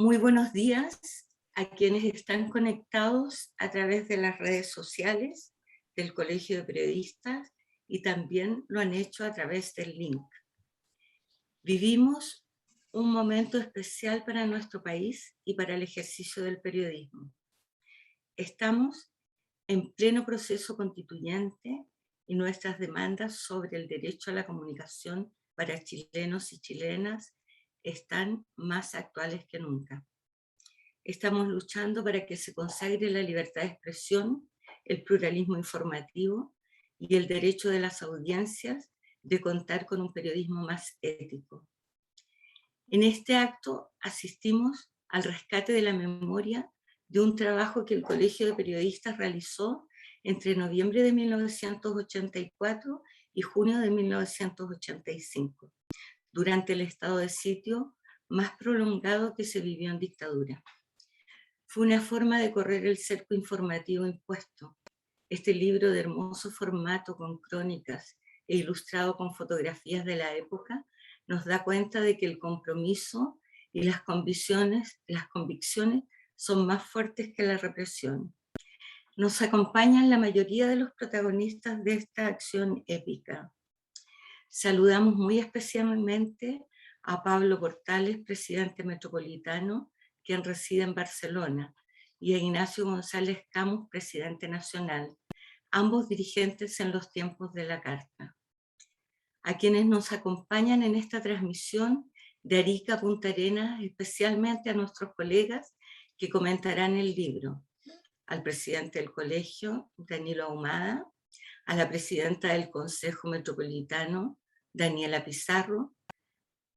Muy buenos días a quienes están conectados a través de las redes sociales del Colegio de Periodistas y también lo han hecho a través del link. Vivimos un momento especial para nuestro país y para el ejercicio del periodismo. Estamos en pleno proceso constituyente y nuestras demandas sobre el derecho a la comunicación para chilenos y chilenas están más actuales que nunca. Estamos luchando para que se consagre la libertad de expresión, el pluralismo informativo y el derecho de las audiencias de contar con un periodismo más ético. En este acto asistimos al rescate de la memoria de un trabajo que el Colegio de Periodistas realizó entre noviembre de 1984 y junio de 1985, durante el estado de sitio más prolongado que se vivió en dictadura. Fue una forma de correr el cerco informativo impuesto. Este libro de hermoso formato con crónicas e ilustrado con fotografías de la época nos da cuenta de que el compromiso y las convicciones son más fuertes que la represión. Nos acompañan la mayoría de los protagonistas de esta acción épica. Saludamos muy especialmente a Pablo Portales, presidente metropolitano, quien reside en Barcelona, y a Ignacio González Camus, presidente nacional, ambos dirigentes en los tiempos de la Carta. A quienes nos acompañan en esta transmisión de Arica a Punta Arenas, especialmente a nuestros colegas que comentarán el libro, al presidente del colegio, Danilo Ahumada, a la presidenta del Consejo Metropolitano, Daniela Pizarro,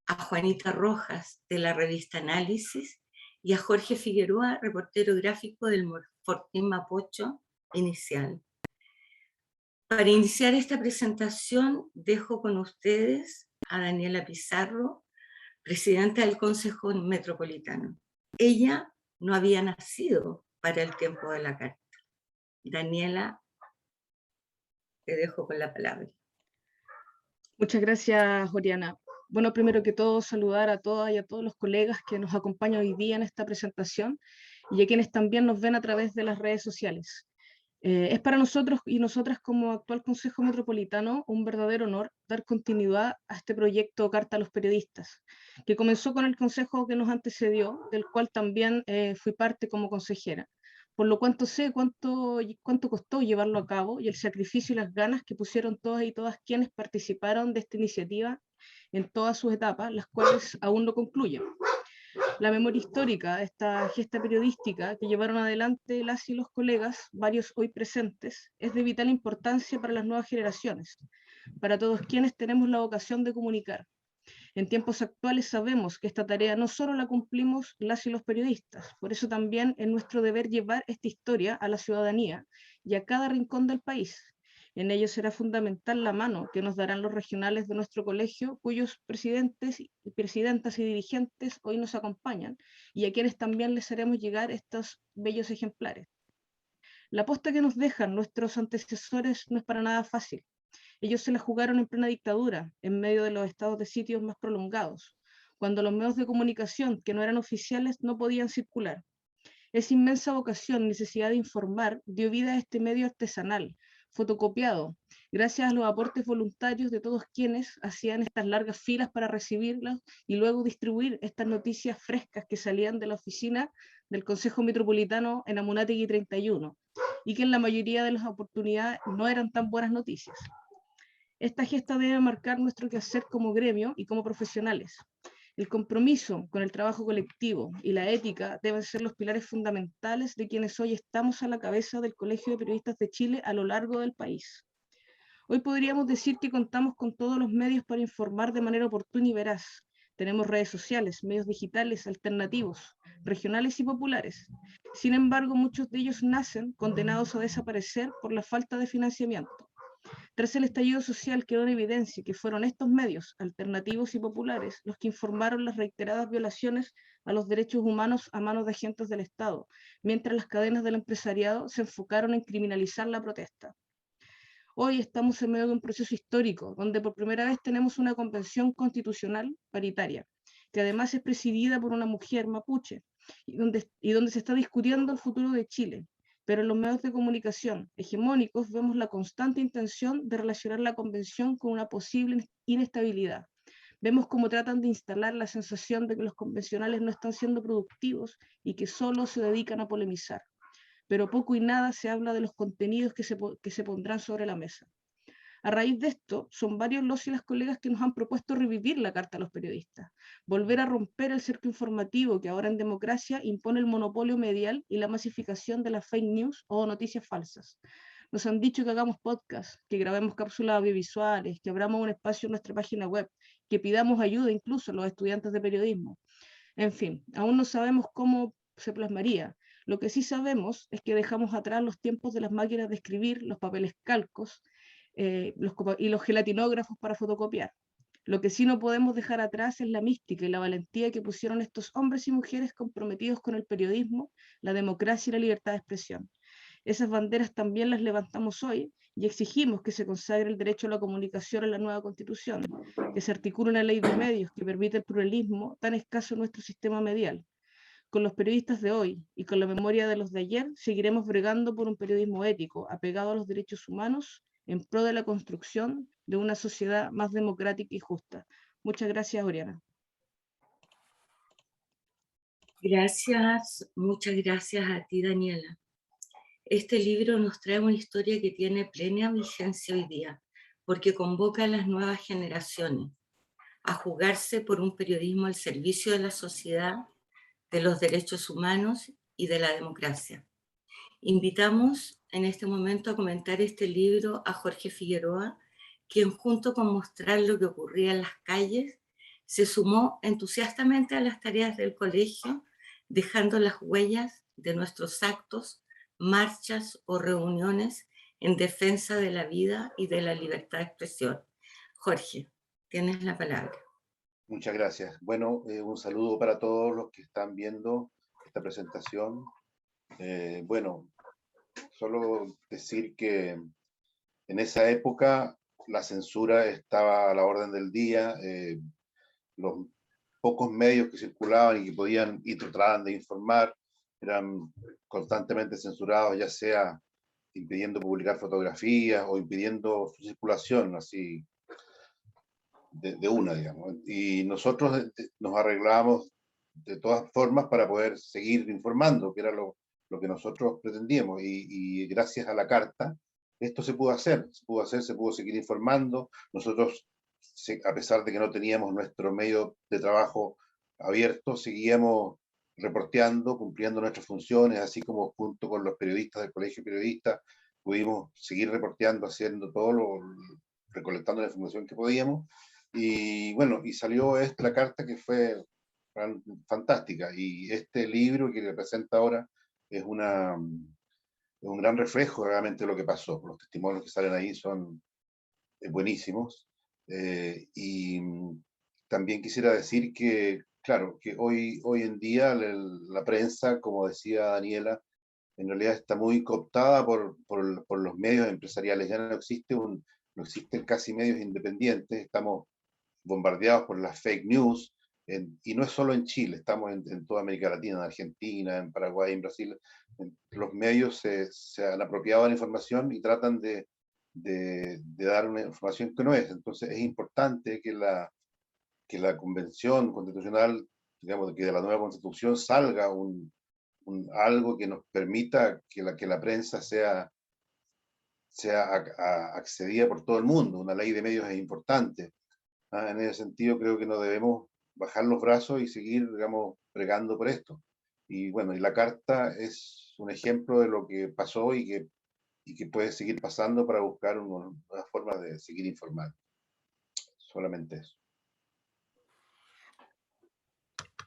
a Juanita Rojas, de la revista Análisis, y a Jorge Figueroa, reportero gráfico del Fortín Mapocho Inicial. Para iniciar esta presentación, dejo con ustedes a Daniela Pizarro, presidenta del Consejo Metropolitano. Ella no había nacido para el tiempo de la Carta. Daniela, te dejo con la palabra. Muchas gracias, Oriana. Bueno, primero que todo, saludar a todas y a todos los colegas que nos acompañan hoy día en esta presentación y a quienes también nos ven a través de las redes sociales. Es para nosotros y nosotras como actual Consejo Metropolitano un verdadero honor dar continuidad a este proyecto Carta a los Periodistas, que comenzó con el consejo que nos antecedió, del cual también fui parte como consejera. Por lo cuanto sé cuánto costó llevarlo a cabo y el sacrificio y las ganas que pusieron todas y todas quienes participaron de esta iniciativa en todas sus etapas, las cuales aún no concluyen. La memoria histórica, esta gesta periodística que llevaron adelante las y los colegas, varios hoy presentes, es de vital importancia para las nuevas generaciones, para todos quienes tenemos la vocación de comunicar. En tiempos actuales sabemos que esta tarea no solo la cumplimos las y los periodistas, por eso también es nuestro deber llevar esta historia a la ciudadanía y a cada rincón del país. En ello será fundamental la mano que nos darán los regionales de nuestro colegio, cuyos presidentes, presidentas y dirigentes hoy nos acompañan, y a quienes también les haremos llegar estos bellos ejemplares. La aposta que nos dejan nuestros antecesores no es para nada fácil. Ellos se la jugaron en plena dictadura, en medio de los estados de sitios más prolongados, cuando los medios de comunicación que no eran oficiales no podían circular. Esa inmensa vocación, necesidad de informar, dio vida a este medio artesanal, fotocopiado, gracias a los aportes voluntarios de todos quienes hacían estas largas filas para recibirlas y luego distribuir estas noticias frescas que salían de la oficina del Consejo Metropolitano en Amunátegui 31, y que en la mayoría de las oportunidades no eran tan buenas noticias. Esta gesta debe marcar nuestro quehacer como gremio y como profesionales. El compromiso con el trabajo colectivo y la ética deben ser los pilares fundamentales de quienes hoy estamos a la cabeza del Colegio de Periodistas de Chile a lo largo del país. Hoy podríamos decir que contamos con todos los medios para informar de manera oportuna y veraz. Tenemos redes sociales, medios digitales alternativos, regionales y populares. Sin embargo, muchos de ellos nacen condenados a desaparecer por la falta de financiamiento. Tras el estallido social quedó en evidencia que fueron estos medios, alternativos y populares, los que informaron las reiteradas violaciones a los derechos humanos a manos de agentes del Estado, mientras las cadenas del empresariado se enfocaron en criminalizar la protesta. Hoy estamos en medio de un proceso histórico, donde por primera vez tenemos una convención constitucional paritaria, que además es presidida por una mujer mapuche, y donde se está discutiendo el futuro de Chile. Pero en los medios de comunicación hegemónicos vemos la constante intención de relacionar la convención con una posible inestabilidad. Vemos cómo tratan de instalar la sensación de que los convencionales no están siendo productivos y que solo se dedican a polemizar. Pero poco y nada se habla de los contenidos que se pondrán sobre la mesa. A raíz de esto, son varios los y las colegas que nos han propuesto revivir la Carta a los Periodistas, volver a romper el cerco informativo que ahora en democracia impone el monopolio medial y la masificación de las fake news o noticias falsas. Nos han dicho que hagamos podcast, que grabemos cápsulas audiovisuales, que abramos un espacio en nuestra página web, que pidamos ayuda incluso a los estudiantes de periodismo. En fin, aún no sabemos cómo se plasmaría. Lo que sí sabemos es que dejamos atrás los tiempos de las máquinas de escribir, los papeles calcos, y los gelatinógrafos para fotocopiar. Lo que sí no podemos dejar atrás es la mística y la valentía que pusieron estos hombres y mujeres comprometidos con el periodismo, la democracia y la libertad de expresión. Esas banderas también las levantamos hoy y exigimos que se consagre el derecho a la comunicación en la nueva Constitución, que se articule una ley de medios que permita el pluralismo tan escaso en nuestro sistema medial. Con los periodistas de hoy y con la memoria de los de ayer, seguiremos bregando por un periodismo ético, apegado a los derechos humanos, en pro de la construcción de una sociedad más democrática y justa. Muchas gracias, Oriana. Gracias, muchas gracias a ti, Daniela. Este libro nos trae una historia que tiene plena vigencia hoy día, porque convoca a las nuevas generaciones a jugarse por un periodismo al servicio de la sociedad, de los derechos humanos y de la democracia. Invitamos en este momento a comentar este libro a Jorge Figueroa, quien junto con mostrar lo que ocurría en las calles, se sumó entusiastamente a las tareas del colegio, dejando las huellas de nuestros actos, marchas o reuniones en defensa de la vida y de la libertad de expresión. Jorge, tienes la palabra. Muchas gracias. Bueno, un saludo para todos los que están viendo esta presentación. Bueno, solo decir que en esa época la censura estaba a la orden del día. Los pocos medios que circulaban y que podían y trataban de informar eran constantemente censurados, ya sea impidiendo publicar fotografías o impidiendo su circulación, así de una, digamos. Y nosotros nos arreglábamos de todas formas para poder seguir informando, que era lo que nosotros pretendíamos. Y gracias a la carta, esto se pudo hacer, se pudo seguir informando. Nosotros, a pesar de que no teníamos nuestro medio de trabajo abierto, seguíamos reporteando, cumpliendo nuestras funciones, así como junto con los periodistas del Colegio de Periodistas, pudimos seguir reporteando, haciendo recolectando la información que podíamos. Y bueno, y salió la carta que fue fantástica. Y este libro que representa ahora es un gran reflejo realmente de lo que pasó. Los testimonios que salen ahí son buenísimos. Y también quisiera decir que, claro, que hoy en día la prensa, como decía Daniela, en realidad está muy cooptada por los medios empresariales. Ya no existen casi medios independientes. Estamos bombardeados por las fake news, y no es solo en Chile, estamos en toda América Latina, en Argentina, en Paraguay, en Brasil. Los medios se han apropiado de la información y tratan de dar una información que no es. Entonces es importante que la Convención Constitucional, digamos, que de la nueva Constitución salga algo que nos permita que la prensa sea accedida por todo el mundo. Una ley de medios es importante. En ese sentido, creo que no debemos bajar los brazos y seguir, digamos, bregando por esto. Y bueno, y la carta es un ejemplo de lo que pasó y que puede seguir pasando para buscar una forma de seguir informando. Solamente eso.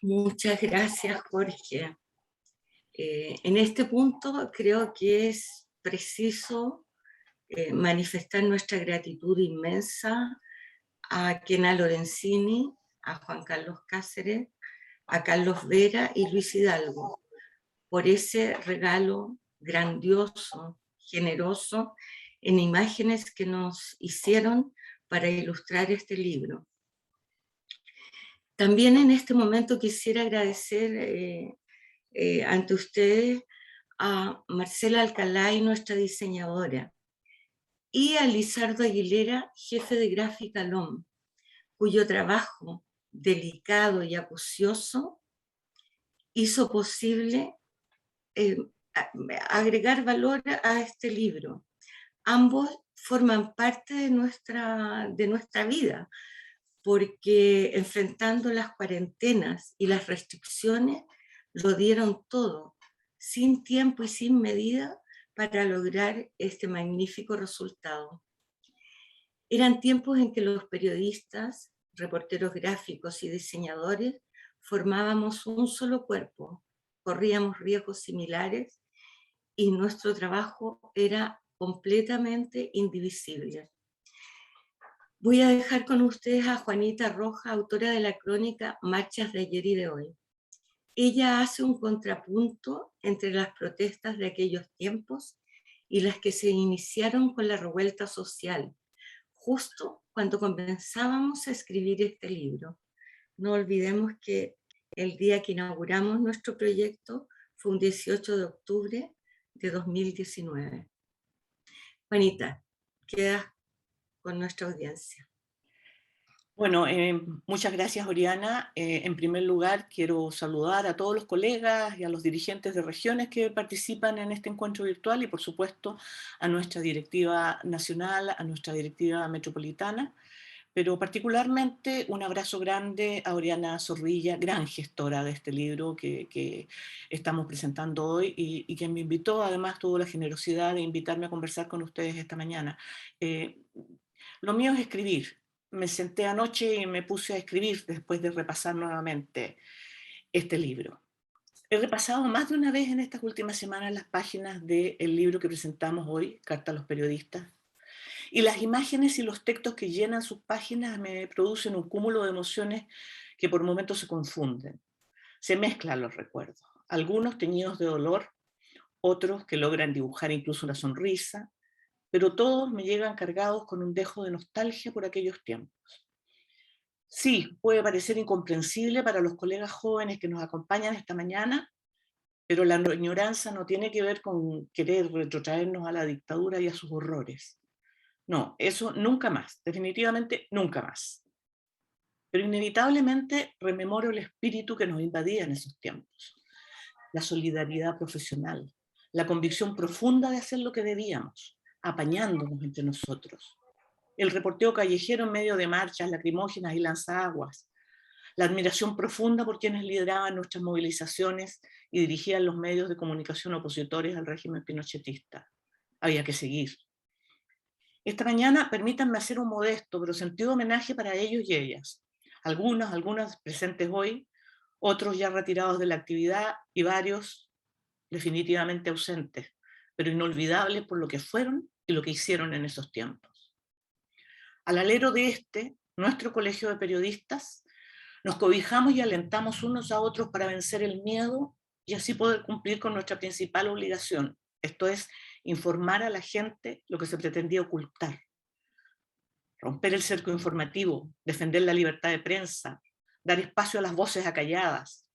Muchas gracias, Jorge. En este punto creo que es preciso manifestar nuestra gratitud inmensa a Kena Lorenzini, a Juan Carlos Cáceres, a Carlos Vera y Luis Hidalgo, por ese regalo grandioso, generoso, en imágenes que nos hicieron para ilustrar este libro. También en este momento quisiera agradecer ante ustedes a Marcela Alcalá, nuestra diseñadora, y a Lizardo Aguilera, jefe de gráfica LOM, cuyo trabajo delicado y acucioso hizo posible agregar valor a este libro. Ambos forman parte de nuestra vida, porque enfrentando las cuarentenas y las restricciones, lo dieron todo, sin tiempo y sin medida, para lograr este magnífico resultado. Eran tiempos en que los periodistas, reporteros gráficos y diseñadores formábamos un solo cuerpo, corríamos riesgos similares y nuestro trabajo era completamente indivisible. Voy a dejar con ustedes a Juanita Roja, autora de la crónica Marchas de ayer y de hoy. Ella hace un contrapunto entre las protestas de aquellos tiempos y las que se iniciaron con la revuelta social, justo cuando comenzábamos a escribir este libro. No olvidemos que el día que inauguramos nuestro proyecto fue un 18 de octubre de 2019. Juanita, quedas con nuestra audiencia. Bueno, muchas gracias, Oriana. En primer lugar, quiero saludar a todos los colegas y a los dirigentes de regiones que participan en este encuentro virtual y, por supuesto, a nuestra directiva nacional, a nuestra directiva metropolitana, pero particularmente un abrazo grande a Oriana Zorrilla, gran gestora de este libro que estamos presentando hoy y quien me invitó, además tuvo la generosidad de invitarme a conversar con ustedes esta mañana. Lo mío es escribir. Me senté anoche y me puse a escribir después de repasar nuevamente este libro. He repasado más de una vez en estas últimas semanas las páginas del libro que presentamos hoy, Carta a los Periodistas, y las imágenes y los textos que llenan sus páginas me producen un cúmulo de emociones que por momentos se confunden. Se mezclan los recuerdos, algunos teñidos de dolor, otros que logran dibujar incluso una sonrisa, pero todos me llegan cargados con un dejo de nostalgia por aquellos tiempos. Sí, puede parecer incomprensible para los colegas jóvenes que nos acompañan esta mañana, pero la ignorancia no tiene que ver con querer retrotraernos a la dictadura y a sus horrores. No, eso nunca más, definitivamente nunca más. Pero inevitablemente rememoro el espíritu que nos invadía en esos tiempos. La solidaridad profesional, la convicción profunda de hacer lo que debíamos, apañándonos entre nosotros. El reporteo callejero en medio de marchas lacrimógenas y lanzaguas. La admiración profunda por quienes lideraban nuestras movilizaciones y dirigían los medios de comunicación opositores al régimen pinochetista. Había que seguir. Esta mañana permítanme hacer un modesto pero sentido homenaje para ellos y ellas. Algunas presentes hoy, otros ya retirados de la actividad y varios definitivamente ausentes, pero inolvidables por lo que fueron y lo que hicieron en esos tiempos. Al alero de nuestro colegio de periodistas, nos cobijamos y alentamos unos a otros para vencer el miedo y así poder cumplir con nuestra principal obligación, esto es, informar a la gente lo que se pretendía ocultar. Romper el cerco informativo, defender la libertad de prensa, dar espacio a las voces acalladas.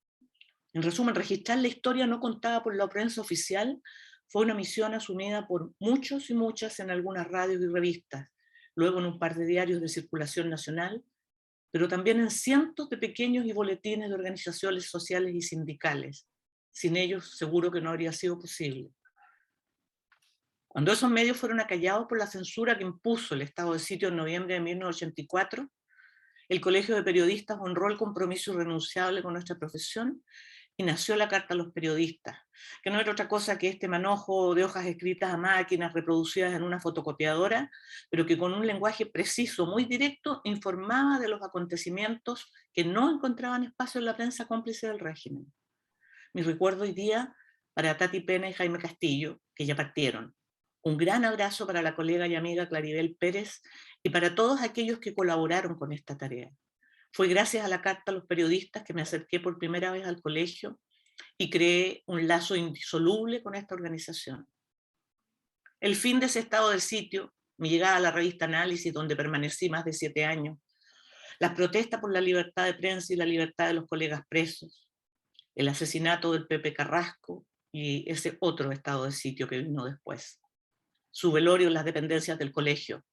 En resumen, registrar la historia no contada por la prensa oficial fue una misión asumida por muchos y muchas en algunas radios y revistas, luego en un par de diarios de circulación nacional, pero también en cientos de pequeños y boletines de organizaciones sociales y sindicales. Sin ellos, seguro que no habría sido posible. Cuando esos medios fueron acallados por la censura que impuso el estado de sitio en noviembre de 1984, el Colegio de Periodistas honró el compromiso irrenunciable con nuestra profesión y nació la Carta a los Periodistas, que no era otra cosa que este manojo de hojas escritas a máquinas reproducidas en una fotocopiadora, pero que con un lenguaje preciso, muy directo, informaba de los acontecimientos que no encontraban espacio en la prensa cómplice del régimen. Mi recuerdo hoy día para Tati Pena y Jaime Castillo, que ya partieron. Un gran abrazo para la colega y amiga Claribel Pérez y para todos aquellos que colaboraron con esta tarea. Fue gracias a la Carta a los Periodistas que me acerqué por primera vez al colegio y creé un lazo indisoluble con esta organización. El fin de ese estado del sitio, mi llegada a la revista Análisis, donde permanecí más de 7 años, las protestas por la libertad de prensa y la libertad de los colegas presos, el asesinato del Pepe Carrasco y ese otro estado de sitio que vino después. Su velorio en las dependencias del colegio,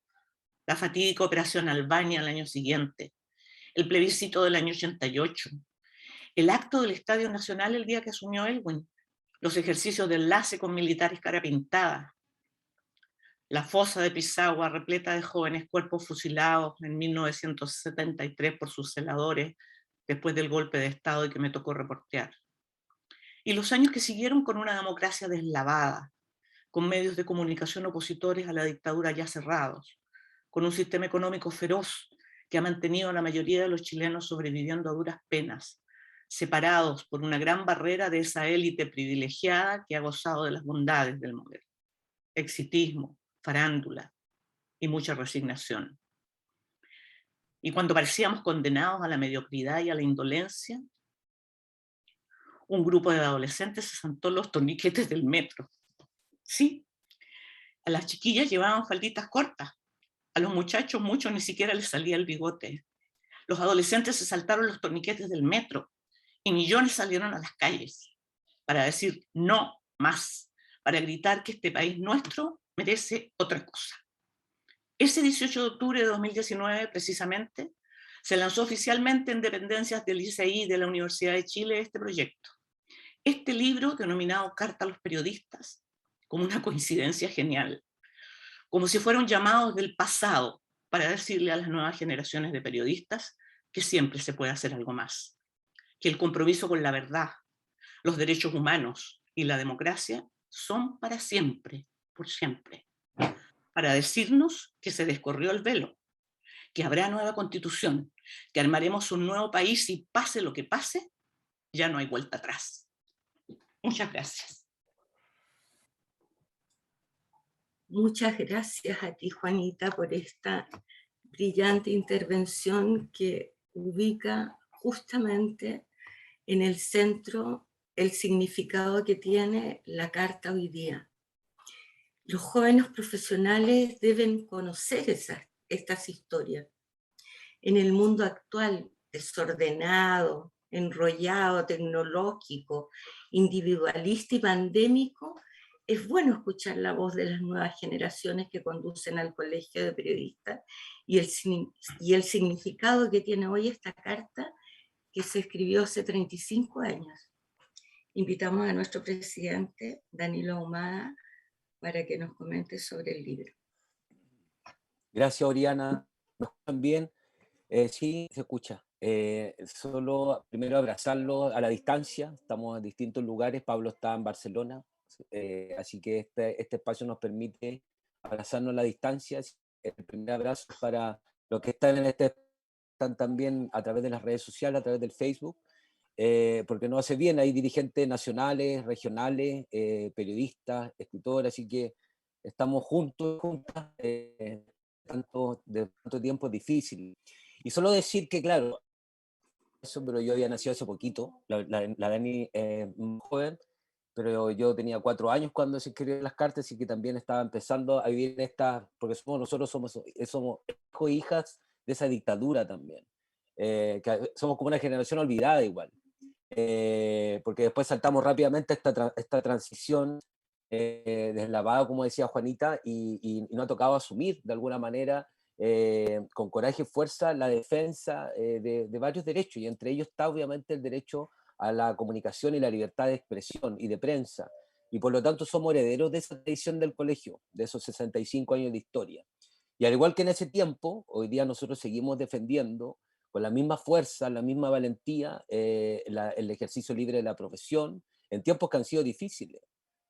la fatídica operación Albania al año siguiente, el plebiscito del año 88, el acto del Estadio Nacional el día que asumió Elwin, los ejercicios de enlace con militares cara pintada, la fosa de Pisagua repleta de jóvenes cuerpos fusilados en 1973 por sus celadores después del golpe de Estado y que me tocó reportear. Y los años que siguieron con una democracia deslavada, con medios de comunicación opositores a la dictadura ya cerrados, con un sistema económico feroz que ha mantenido a la mayoría de los chilenos sobreviviendo a duras penas, separados por una gran barrera de esa élite privilegiada que ha gozado de las bondades del modelo. Exitismo, farándula y mucha resignación. Y cuando parecíamos condenados a la mediocridad y a la indolencia, un grupo de adolescentes se saltó los torniquetes del metro. Sí, a las chiquillas llevaban falditas cortas, a los muchachos muchos ni siquiera les salía el bigote. Los adolescentes se saltaron los torniquetes del metro y millones salieron a las calles para decir no más, para gritar que este país nuestro merece otra cosa. Ese 18 de octubre de 2019, precisamente, se lanzó oficialmente en dependencias del ICI y de la Universidad de Chile este proyecto. Este libro, denominado Carta a los Periodistas, como una coincidencia genial, como si fuera un llamado del pasado para decirle a las nuevas generaciones de periodistas que siempre se puede hacer algo más, que el compromiso con la verdad, los derechos humanos y la democracia son para siempre, por siempre, para decirnos que se descorrió el velo, que habrá nueva constitución, que armaremos un nuevo país y pase lo que pase, ya no hay vuelta atrás. Muchas gracias. Muchas gracias a ti, Juanita, por esta brillante intervención que ubica justamente en el centro el significado que tiene la Carta hoy día. Los jóvenes profesionales deben conocer estas historias. En el mundo actual, desordenado, enrollado, tecnológico, individualista y pandémico, es bueno escuchar la voz de las nuevas generaciones que conducen al Colegio de Periodistas y el significado que tiene hoy esta carta que se escribió hace 35 años. Invitamos a nuestro presidente, Danilo Ahumada, para que nos comente sobre el libro. Gracias, Oriana. ¿Me escuchan bien? Sí, se escucha. Solo primero abrazarlo a la distancia. Estamos en distintos lugares. Pablo está en Barcelona. Así que este espacio nos permite abrazarnos a la distancia. El primer abrazo para los que están están también a través de las redes sociales, a través del Facebook, porque nos hace bien. Hay dirigentes nacionales, regionales, periodistas, escritores, así que estamos juntas, de tanto tiempo es difícil. Y solo decir que, claro, eso, pero yo había nacido hace poquito, la Dani es muy joven, pero yo tenía 4 años cuando se escribieron las cartas y que también estaba empezando a vivir en porque nosotros somos hijos e hijas de esa dictadura también, que somos como una generación olvidada igual, porque después saltamos rápidamente esta transición deslavada, como decía Juanita, y no ha tocado asumir de alguna manera con coraje y fuerza la defensa de varios derechos, y entre ellos está obviamente el derecho a la comunicación y la libertad de expresión y de prensa, y por lo tanto somos herederos de esa tradición del colegio, de esos 65 años de historia. Y al igual que en ese tiempo, hoy día nosotros seguimos defendiendo con la misma fuerza, la misma valentía, el ejercicio libre de la profesión, en tiempos que han sido difíciles,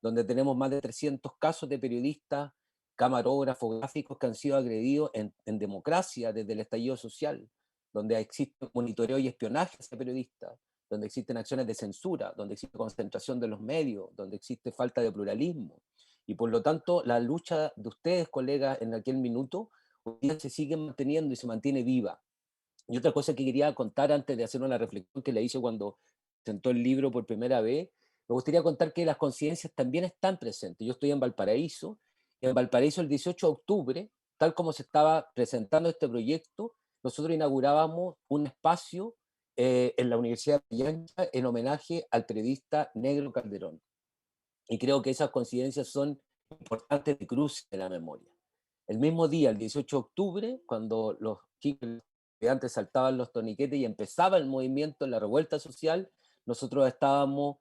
donde tenemos más de 300 casos de periodistas, camarógrafos, gráficos que han sido agredidos en democracia desde el estallido social, donde existe monitoreo y espionaje hacia periodistas, donde existen acciones de censura, donde existe concentración de los medios, donde existe falta de pluralismo. Y por lo tanto, la lucha de ustedes, colegas, en aquel minuto, hoy día se sigue manteniendo y se mantiene viva. Y otra cosa que quería contar antes de hacer una reflexión que le hice cuando presentó el libro por primera vez, me gustaría contar que las coincidencias también están presentes. Yo estoy en Valparaíso, y en Valparaíso el 18 de octubre, tal como se estaba presentando este proyecto, nosotros inaugurábamos un espacio en la Universidad de Villancha en homenaje al periodista Negro Calderón. Y creo que esas coincidencias son importantes de cruce de la memoria. El mismo día, el 18 de octubre, cuando los chicos estudiantes saltaban los torniquetes y empezaba el movimiento, la revuelta social, nosotros estábamos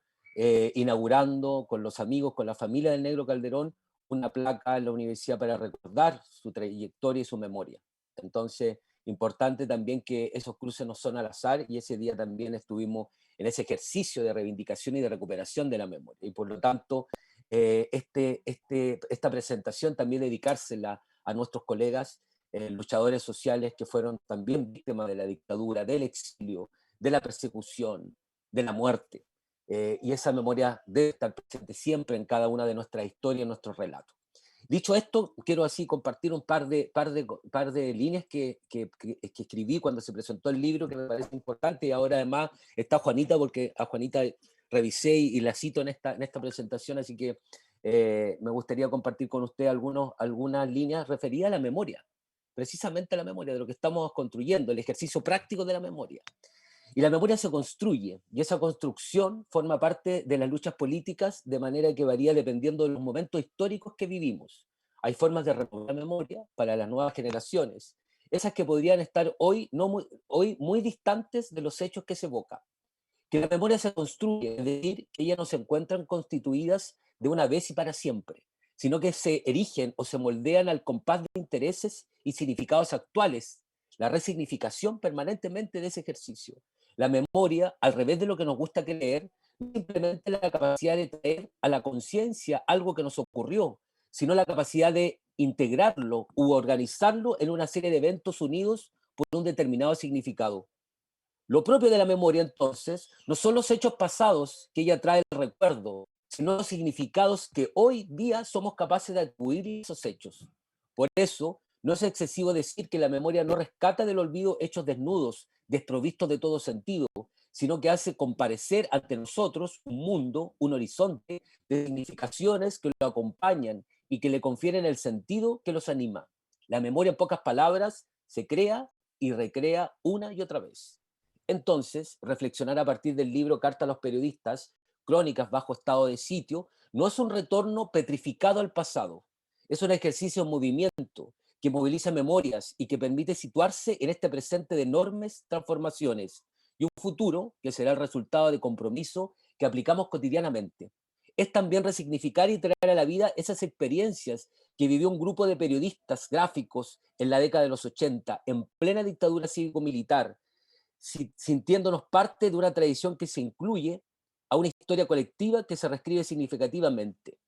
inaugurando con los amigos, con la familia del Negro Calderón, una placa en la universidad para recordar su trayectoria y su memoria. Entonces, importante también que esos cruces no son al azar, y ese día también estuvimos en ese ejercicio de reivindicación y de recuperación de la memoria. Y por lo tanto, esta presentación también dedicársela a nuestros colegas luchadores sociales que fueron también víctimas de la dictadura, del exilio, de la persecución, de la muerte. Y esa memoria debe estar presente siempre en cada una de nuestras historias, nuestros relatos. Dicho esto, quiero así compartir un par de líneas que escribí cuando se presentó el libro, que me parece importante, y ahora además está Juanita, porque a Juanita revisé y la cito en esta presentación, así que me gustaría compartir con usted algunas líneas referidas a la memoria, precisamente a la memoria, de lo que estamos construyendo, el ejercicio práctico de la memoria. Y la memoria se construye, y esa construcción forma parte de las luchas políticas de manera que varía dependiendo de los momentos históricos que vivimos. Hay formas de renovar la memoria para las nuevas generaciones, esas que podrían estar hoy muy distantes de los hechos que se evocan. Que la memoria se construye, es decir, que ellas no se encuentran constituidas de una vez y para siempre, sino que se erigen o se moldean al compás de intereses y significados actuales, la resignificación permanentemente de ese ejercicio. La memoria, al revés de lo que nos gusta creer, no es simplemente la capacidad de traer a la conciencia algo que nos ocurrió, sino la capacidad de integrarlo u organizarlo en una serie de eventos unidos por un determinado significado. Lo propio de la memoria, entonces, no son los hechos pasados que ella trae el recuerdo, sino los significados que hoy día somos capaces de atribuir a esos hechos. Por eso, no es excesivo decir que la memoria no rescata del olvido hechos desnudos, desprovistos de todo sentido, sino que hace comparecer ante nosotros un mundo, un horizonte de significaciones que lo acompañan y que le confieren el sentido que los anima. La memoria, en pocas palabras, se crea y recrea una y otra vez. Entonces, reflexionar a partir del libro Carta a los periodistas, Crónicas bajo estado de sitio, no es un retorno petrificado al pasado, es un ejercicio en movimiento que moviliza memorias y que permite situarse en este presente de enormes transformaciones y un futuro que será el resultado de compromiso que aplicamos cotidianamente. Es también resignificar y traer a la vida esas experiencias que vivió un grupo de periodistas gráficos en la década de los 80, en plena dictadura cívico-militar, sintiéndonos parte de una tradición que se incluye a una historia colectiva que se reescribe significativamente.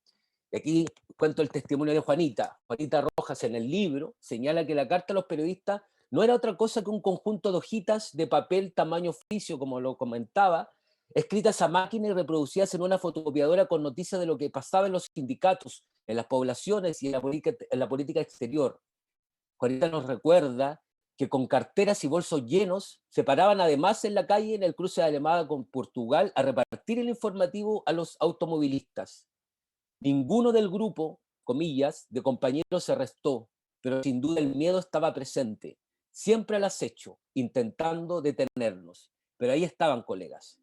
Y aquí cuento el testimonio de Juanita. Juanita Rojas en el libro señala que la carta a los periodistas no era otra cosa que un conjunto de hojitas de papel tamaño oficio, como lo comentaba, escritas a máquina y reproducidas en una fotocopiadora con noticias de lo que pasaba en los sindicatos, en las poblaciones y en la política exterior. Juanita nos recuerda que con carteras y bolsos llenos se paraban además en la calle en el cruce de Alemada con Portugal a repartir el informativo a los automovilistas. Ninguno del grupo, comillas, de compañeros se arrestó, pero sin duda el miedo estaba presente, siempre al acecho, intentando detenernos. Pero ahí estaban, colegas.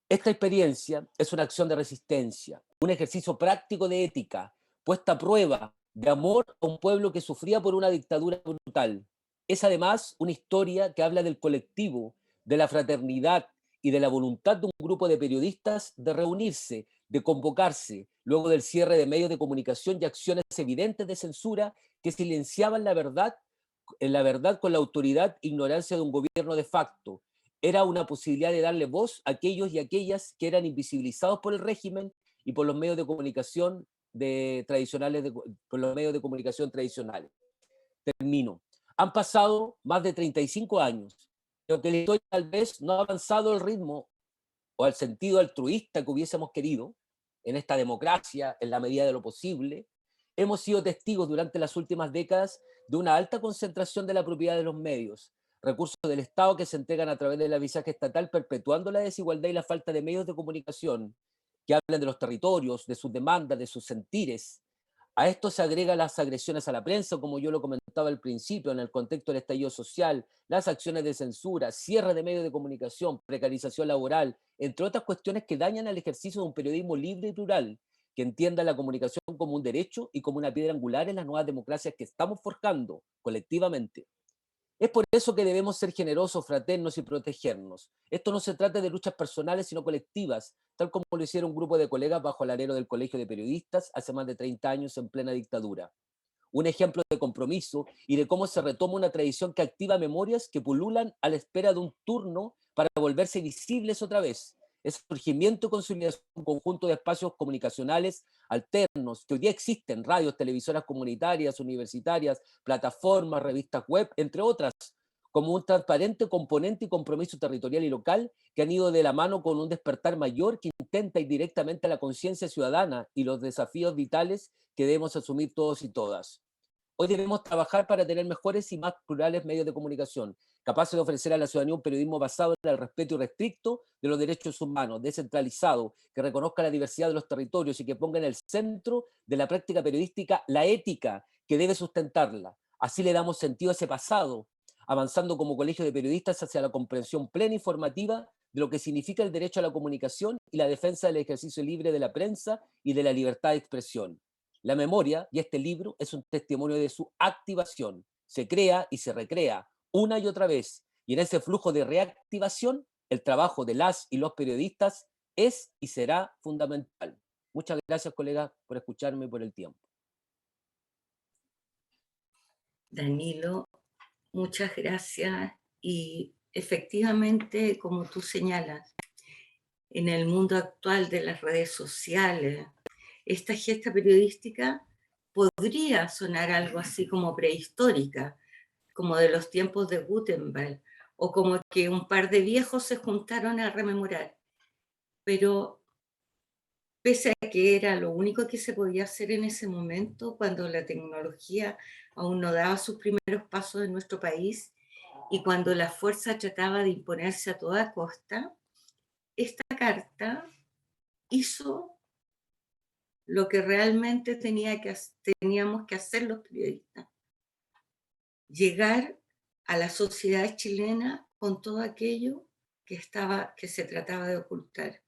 Esta experiencia es una acción de resistencia, un ejercicio práctico de ética, puesta a prueba de amor a un pueblo que sufría por una dictadura brutal. Es además una historia que habla del colectivo, de la fraternidad y de la voluntad de un grupo de periodistas de reunirse, de convocarse, luego del cierre de medios de comunicación y acciones evidentes de censura que silenciaban la verdad con la autoridad e ignorancia de un gobierno de facto. Era una posibilidad de darle voz a aquellos y aquellas que eran invisibilizados por el régimen y por los medios de comunicación tradicionales. Termino. Han pasado más de 35 años, pero que la historia tal vez no ha avanzado al ritmo o al sentido altruista que hubiésemos querido en esta democracia, en la medida de lo posible. Hemos sido testigos durante las últimas décadas de una alta concentración de la propiedad de los medios, recursos del Estado que se entregan a través del avisaje estatal, perpetuando la desigualdad y la falta de medios de comunicación que hablan de los territorios, de sus demandas, de sus sentires, A esto se agregan las agresiones a la prensa, como yo lo comentaba al principio, en el contexto del estallido social, las acciones de censura, cierre de medios de comunicación, precarización laboral, entre otras cuestiones que dañan el ejercicio de un periodismo libre y plural, que entienda la comunicación como un derecho y como una piedra angular en las nuevas democracias que estamos forjando colectivamente. Es por eso que debemos ser generosos, fraternos y protegernos. Esto no se trata de luchas personales, sino colectivas, tal como lo hicieron un grupo de colegas bajo el alero del Colegio de Periodistas hace más de 30 años en plena dictadura. Un ejemplo de compromiso y de cómo se retoma una tradición que activa memorias que pululan a la espera de un turno para volverse visibles otra vez. Es surgimiento y consolidación de un conjunto de espacios comunicacionales alternos que hoy día existen, radios, televisoras comunitarias, universitarias, plataformas, revistas web, entre otras, como un transparente componente y compromiso territorial y local que han ido de la mano con un despertar mayor que intenta ir directamente a la conciencia ciudadana y los desafíos vitales que debemos asumir todos y todas. Hoy debemos trabajar para tener mejores y más plurales medios de comunicación, capaces de ofrecer a la ciudadanía un periodismo basado en el respeto irrestricto de los derechos humanos, descentralizado, que reconozca la diversidad de los territorios y que ponga en el centro de la práctica periodística la ética que debe sustentarla. Así le damos sentido a ese pasado, avanzando como colegio de periodistas hacia la comprensión plena y formativa de lo que significa el derecho a la comunicación y la defensa del ejercicio libre de la prensa y de la libertad de expresión. La memoria, y este libro, es un testimonio de su activación. Se crea y se recrea una y otra vez. Y en ese flujo de reactivación, el trabajo de las y los periodistas es y será fundamental. Muchas gracias, colegas, por escucharme y por el tiempo. Danilo, muchas gracias. Y efectivamente, como tú señalas, en el mundo actual de las redes sociales, esta gesta periodística podría sonar algo así como prehistórica, como de los tiempos de Gutenberg, o como que un par de viejos se juntaron a rememorar. Pero pese a que era lo único que se podía hacer en ese momento, cuando la tecnología aún no daba sus primeros pasos en nuestro país y cuando la fuerza trataba de imponerse a toda costa, esta carta hizo lo que realmente teníamos que hacer los periodistas: llegar a la sociedad chilena con todo aquello que se trataba de ocultar.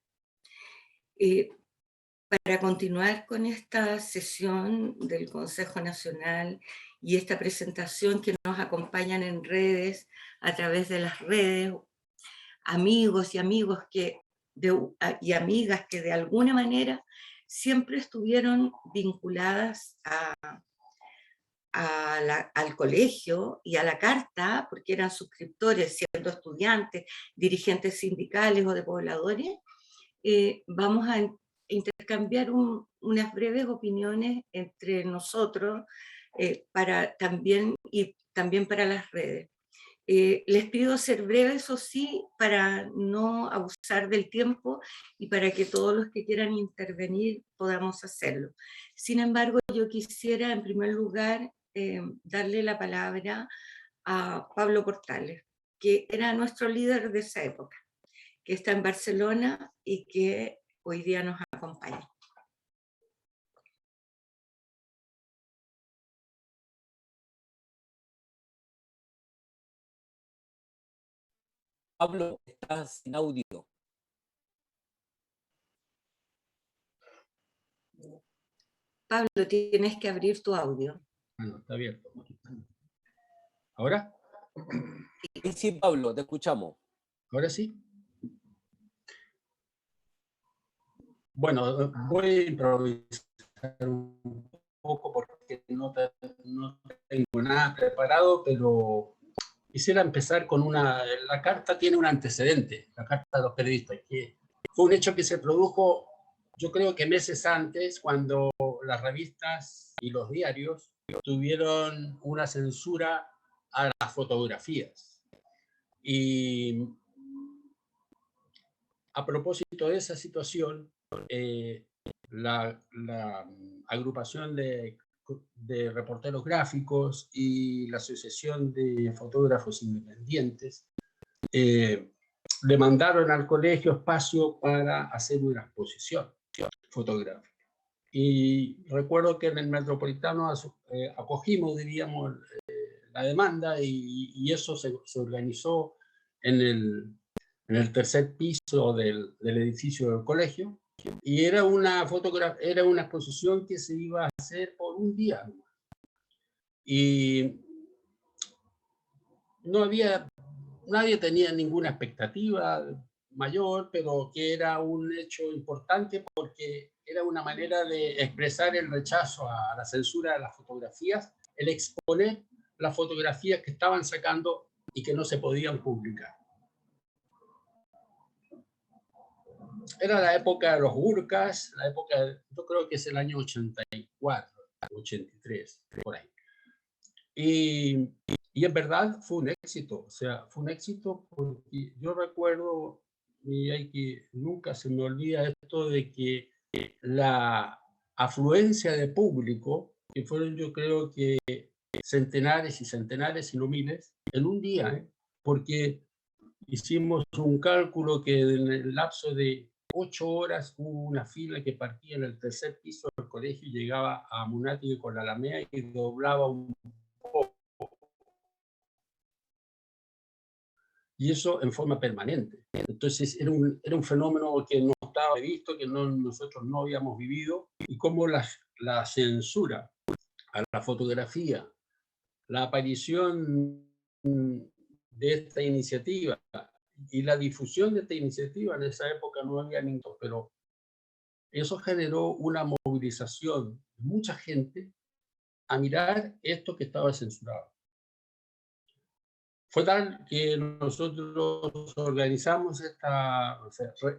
Para continuar con esta sesión del Consejo Nacional y esta presentación que nos acompañan en redes, a través de las redes, amigos y amigas que de alguna manera siempre estuvieron vinculadas al colegio y a la carta, porque eran suscriptores, siendo estudiantes, dirigentes sindicales o de pobladores. Vamos a intercambiar unas breves opiniones entre nosotros también para las redes. Les pido ser breves, eso sí, para no abusar del tiempo y para que todos los que quieran intervenir podamos hacerlo. Sin embargo, yo quisiera en primer lugar darle la palabra a Pablo Portales, que era nuestro líder de esa época, que está en Barcelona y que hoy día nos acompaña. Pablo, estás sin audio. Pablo, tienes que abrir tu audio. Bueno, está abierto. ¿Ahora? Sí, Pablo, te escuchamos. ¿Ahora sí? Bueno, voy a improvisar un poco porque no tengo nada preparado, pero quisiera empezar con la carta tiene un antecedente, la carta de los periodistas, que fue un hecho que se produjo, yo creo que meses antes, cuando las revistas y los diarios tuvieron una censura a las fotografías. Y a propósito de esa situación, la agrupación de reporteros gráficos y la Asociación de Fotógrafos Independientes demandaron al colegio espacio para hacer una exposición fotográfica. Y recuerdo que en el Metropolitano acogimos, diríamos, la demanda y eso se organizó en el tercer piso del edificio del colegio. Y era una exposición que se iba a hacer por un día. Y nadie tenía ninguna expectativa mayor, pero que era un hecho importante porque era una manera de expresar el rechazo a la censura de las fotografías, el exponer las fotografías que estaban sacando y que no se podían publicar. Era la época de los burkas, yo creo que es el año 84, 83, por ahí. Y en verdad fue un éxito, o sea, fue un éxito porque yo recuerdo, nunca se me olvida esto de que la afluencia de público, que fueron yo creo que centenares y centenares y no miles, en un día, porque hicimos un cálculo que en el lapso de 8 horas hubo una fila que partía en el tercer piso del colegio y llegaba a Munati con la Alameda y doblaba un poco. Y eso en forma permanente. Entonces era un fenómeno que no estaba visto, que nosotros no habíamos vivido, y cómo la censura a la fotografía, la aparición de esta iniciativa y la difusión de esta iniciativa, en esa época no había ningún, pero eso generó una movilización de mucha gente a mirar esto que estaba censurado. Fue tal que nosotros organizamos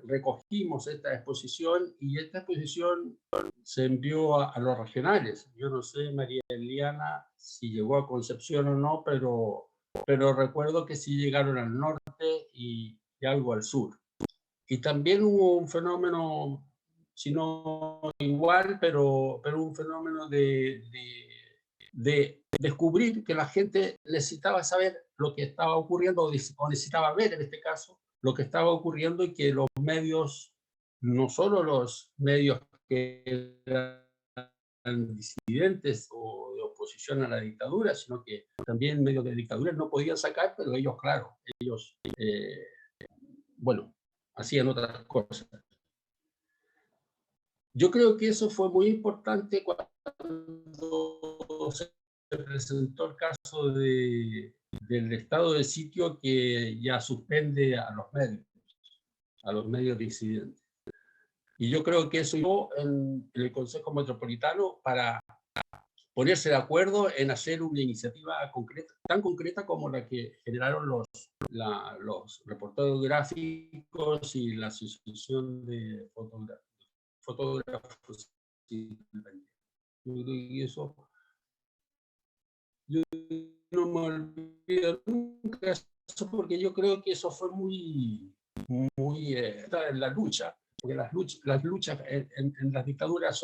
recogimos esta exposición y esta exposición se envió a los regionales. Yo no sé, María Eliana, si llegó a Concepción o no, pero recuerdo que sí llegaron al norte y algo al sur. Y también hubo un fenómeno, si no igual, pero un fenómeno de descubrir que la gente necesitaba saber lo que estaba ocurriendo, o necesitaba ver en este caso lo que estaba ocurriendo, y que los medios, no solo los medios que eran disidentes o de oposición a la dictadura, sino que también medios de dictadura no podían sacar, pero ellos, claro, bueno, hacían otras cosas. Yo creo que eso fue muy importante cuando se presentó el caso del estado de sitio que ya suspende a los medios disidentes. Y yo creo que eso llevó en el Consejo Metropolitano para ponerse de acuerdo en hacer una iniciativa concreta, tan concreta como la que generaron los reporteros gráficos y la asociación de fotógrafos. Yo creo que eso, yo no me olvido nunca eso, porque yo creo que eso fue muy en la lucha, porque las luchas en las dictaduras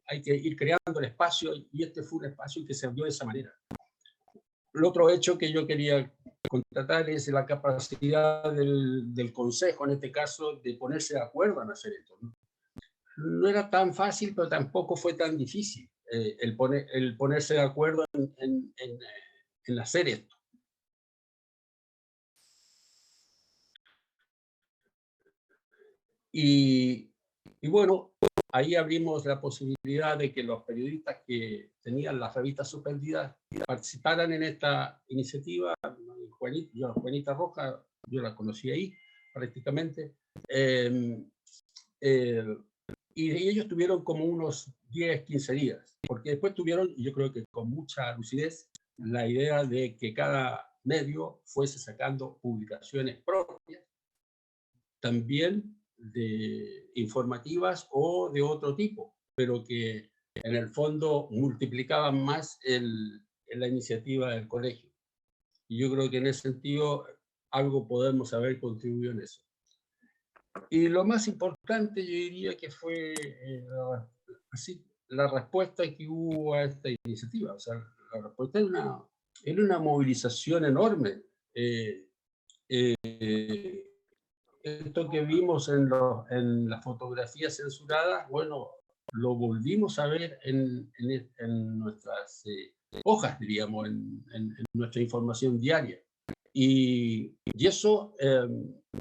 hay que ir creando el espacio, y este fue un espacio que se dio de esa manera. El otro hecho que yo quería contratar es la capacidad del Consejo, en este caso, de ponerse de acuerdo en hacer esto. No era tan fácil, pero tampoco fue tan difícil el ponerse de acuerdo en hacer esto. Y bueno, ahí abrimos la posibilidad de que los periodistas que tenían las revistas suspendidas participaran en esta iniciativa. Juanita Roja, yo la conocí ahí prácticamente. Y ellos tuvieron como unos 10, 15 días, porque después tuvieron, y yo creo que con mucha lucidez, la idea de que cada medio fuese sacando publicaciones propias, también de informativas o de otro tipo, pero que en el fondo multiplicaban más la iniciativa del colegio. Y yo creo que en ese sentido algo podemos haber contribuido en eso. Y lo más importante, yo diría que fue la respuesta que hubo a esta iniciativa. O sea, la respuesta era una movilización enorme. Esto que vimos en las fotografías censuradas, bueno, lo volvimos a ver en nuestras hojas, diríamos, en nuestra información diaria. Y eso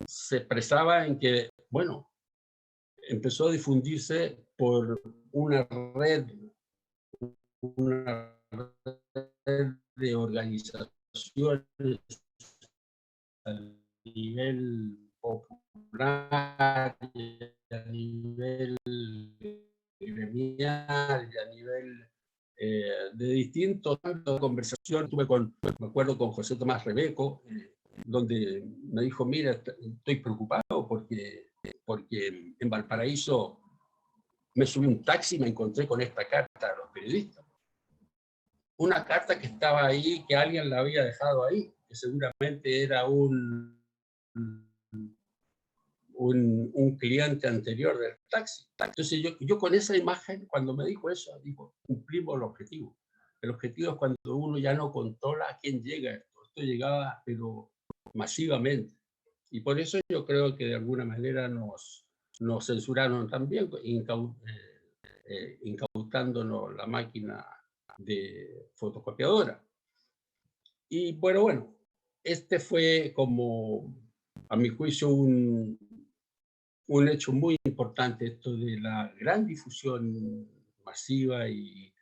se expresaba en que, bueno, empezó a difundirse por una red de organizaciones a nivel popular, a nivel gremial y a nivel de distintos ámbitos de conversación. Me acuerdo con José Tomás Rebeco, donde me dijo, mira, estoy preocupado porque en Valparaíso me subí un taxi y me encontré con esta carta a los periodistas. Una carta que estaba ahí, que alguien la había dejado ahí, que seguramente era un cliente anterior del taxi. Entonces yo con esa imagen, cuando me dijo eso, digo, cumplimos el objetivo. El objetivo es cuando uno ya no controla a quién llega esto. Esto llegaba, pero masivamente. Y por eso yo creo que de alguna manera nos censuraron también, incautándonos la máquina de fotocopiadora. Y bueno, este fue como, a mi juicio, un hecho muy importante, esto de la gran difusión masiva y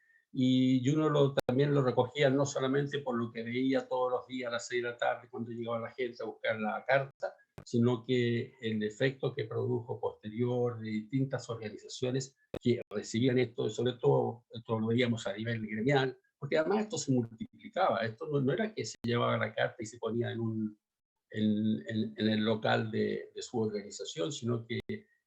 uno también lo recogía no solamente por lo que veía todos los días a las 6 de la tarde cuando llegaba la gente a buscar la carta, sino que el efecto que produjo posterior de distintas organizaciones que recibían esto, sobre todo esto lo veíamos a nivel gremial, porque además esto se multiplicaba, esto no era que se llevaba la carta y se ponía en el local de su organización, sino que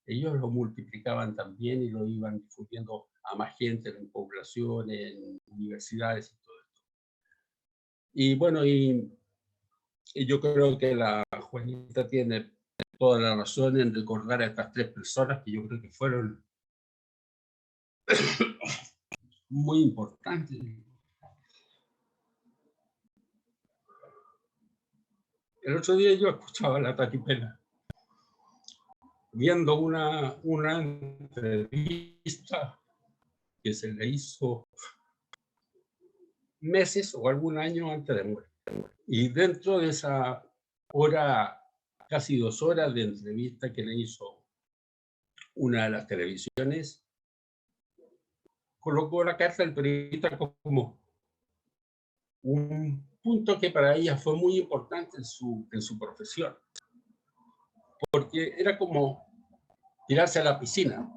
ellos lo multiplicaban también y lo iban difundiendo a más gente en población, en universidades y todo esto. Y bueno, y yo creo que la Juanita tiene toda la razón en recordar a estas 3 personas que yo creo que fueron muy importantes. El otro día yo escuchaba a la Tati Pena viendo una entrevista que se le hizo meses o algún año antes de morir. Y dentro de esa hora, casi 2 horas de entrevista que le hizo una de las televisiones, colocó la carta del periodista como un punto que para ella fue muy importante en su profesión, porque era como tirarse a la piscina,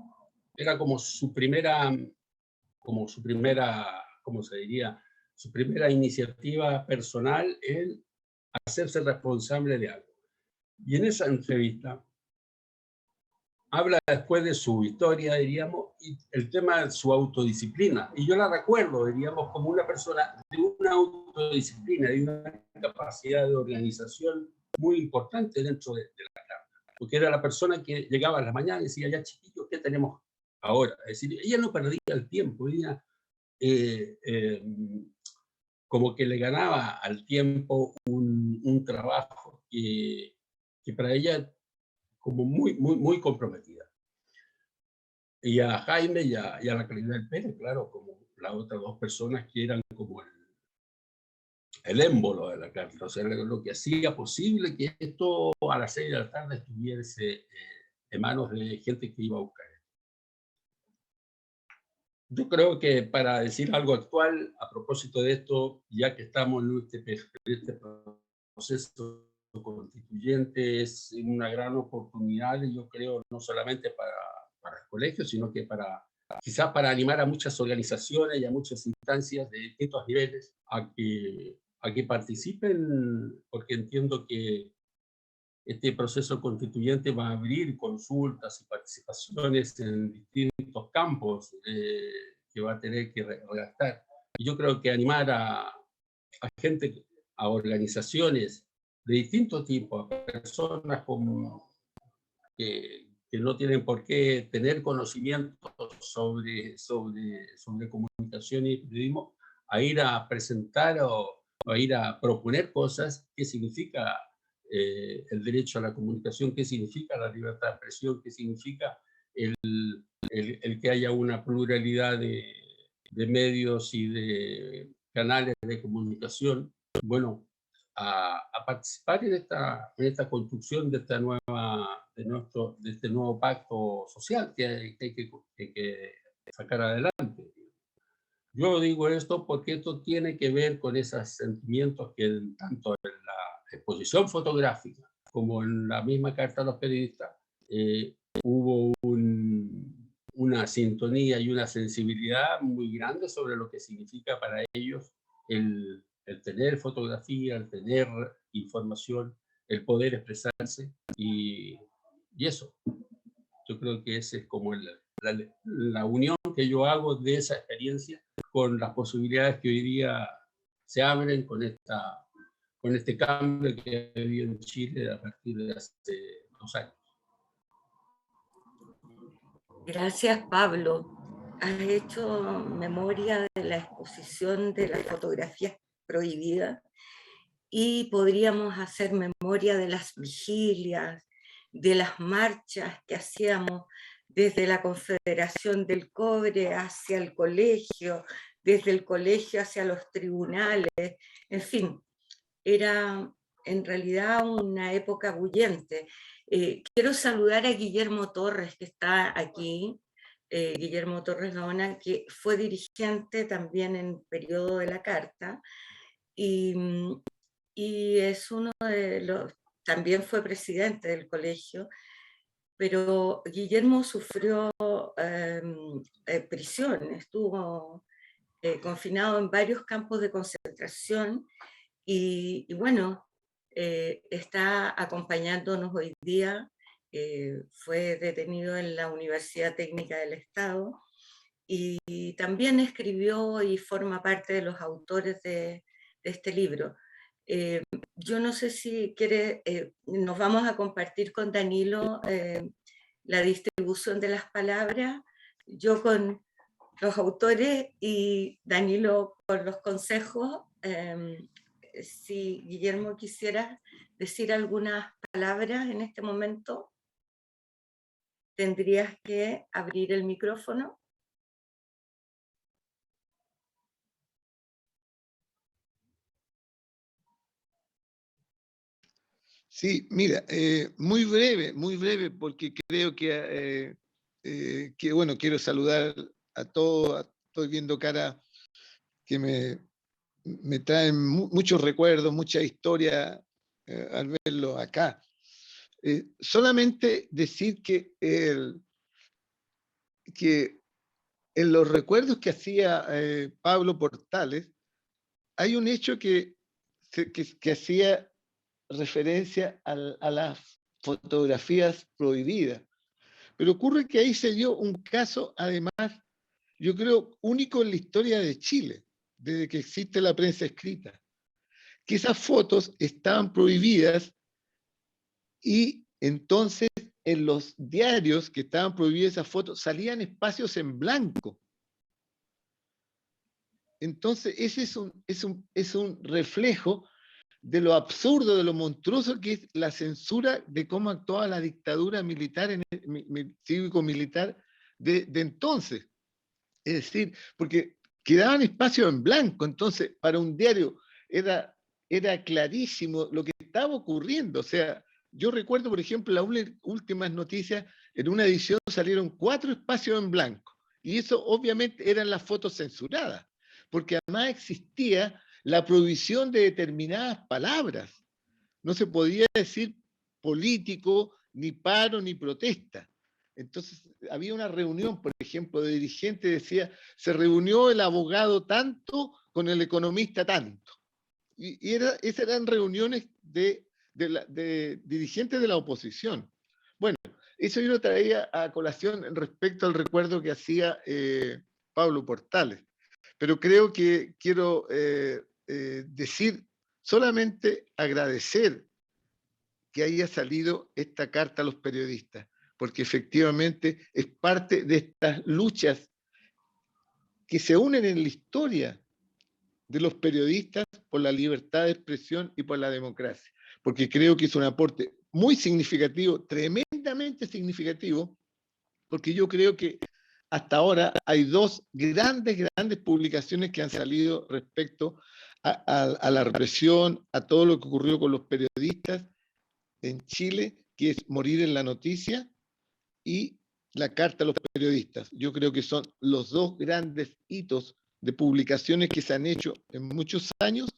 era como su primera, ¿cómo se diría? Su primera iniciativa personal en hacerse responsable de algo. Y en esa entrevista habla después de su historia, diríamos, y el tema de su autodisciplina. Y yo la recuerdo, diríamos, como una persona de una autodisciplina, de una capacidad de organización muy importante dentro de la carta. Porque era la persona que llegaba a la mañana y decía, ya chiquillos, ¿qué tenemos ahora? Es decir, ella no perdía el tiempo, ella como que le ganaba al tiempo un trabajo que para ella como muy comprometida. Y a Jaime y a la Calidad del Pérez, claro, como las otras 2 personas que eran como el émbolo de la carta, o sea, lo que hacía posible que esto a las 6 de la tarde estuviese en manos de gente que iba a buscar. Yo creo que para decir algo actual, a propósito de esto, ya que estamos en este proceso constituyente, es una gran oportunidad, yo creo, no solamente para el colegio, sino que quizás para animar a muchas organizaciones y a muchas instancias de distintos niveles a que participen, porque entiendo que este proceso constituyente va a abrir consultas y participaciones en distintos campos que va a tener que redactar. Y yo creo que animar a gente, a organizaciones de distinto tipo, a personas que no tienen por qué tener conocimientos sobre comunicación y periodismo, a ir a presentar o a ir a proponer cosas. ¿Qué significa el derecho a la comunicación? ¿Qué significa la libertad de expresión? ¿Qué significa el que haya una pluralidad de medios y de canales de comunicación, bueno, a participar en esta construcción de este nuevo pacto social que hay que sacar adelante. Yo digo esto porque esto tiene que ver con esos sentimientos que tanto en la exposición fotográfica como en la misma carta a los periodistas hubo una sintonía y una sensibilidad muy grande sobre lo que significa para ellos el tener fotografía, el tener información, el poder expresarse y eso. Yo creo que esa es como la unión que yo hago de esa experiencia con las posibilidades que hoy día se abren con este cambio que ha habido en Chile a partir de hace 2 años. Gracias, Pablo. Has hecho memoria de la exposición de las fotografías prohibidas y podríamos hacer memoria de las vigilias, de las marchas que hacíamos desde la Confederación del Cobre hacia el colegio, desde el colegio hacia los tribunales, en fin, era en realidad una época bullente. Quiero saludar a Guillermo Torres, que está aquí, Guillermo Torres Gaona, que fue dirigente también en el periodo de la Carta, y es uno de los, también fue presidente del colegio, pero Guillermo sufrió prisión, estuvo confinado en varios campos de concentración y bueno, está acompañándonos hoy día, fue detenido en la Universidad Técnica del Estado y también escribió y forma parte de los autores de este libro. Yo no sé si quiere, nos vamos a compartir con Danilo la distribución de las palabras, yo con los autores y Danilo con los consejos. Si Guillermo quisiera decir algunas palabras en este momento, tendrías que abrir el micrófono. Sí, mira, muy breve, porque creo que bueno, quiero saludar a todos, estoy viendo cara que me traen muchos recuerdos, mucha historia al verlo acá. Solamente decir que en los recuerdos que hacía Pablo Portales, hay un hecho que hacía referencia a las fotografías prohibidas. Pero ocurre que ahí se dio un caso, además, yo creo, único en la historia de Chile, desde que existe la prensa escrita, que esas fotos estaban prohibidas y entonces en los diarios que estaban prohibidas esas fotos salían espacios en blanco. Entonces ese es un reflejo de lo absurdo, de lo monstruoso que es la censura de cómo actuaba la dictadura militar, cívico-militar de entonces. Es decir, porque quedaban espacios en blanco, entonces para un diario era clarísimo lo que estaba ocurriendo. O sea, yo recuerdo, por ejemplo, las últimas noticias, en una edición salieron 4 espacios en blanco, y eso obviamente eran las fotos censuradas, porque además existía la prohibición de determinadas palabras. No se podía decir político, ni paro, ni protesta. Entonces, había una reunión, por ejemplo, de dirigentes, decía, se reunió el abogado tanto con el economista tanto. Y esas eran reuniones de dirigentes de la oposición. Bueno, eso yo lo traía a colación respecto al recuerdo que hacía Pablo Portales. Pero creo que quiero decir, solamente agradecer que haya salido esta carta a los periodistas, porque efectivamente es parte de estas luchas que se unen en la historia de los periodistas por la libertad de expresión y por la democracia, porque creo que es un aporte muy significativo, tremendamente significativo, porque yo creo que hasta ahora hay dos grandes publicaciones que han salido respecto a la represión, a todo lo que ocurrió con los periodistas en Chile, que es Morir en la Noticia y la Carta a los Periodistas. Yo creo que son los dos grandes hitos de publicaciones que se han hecho en muchos años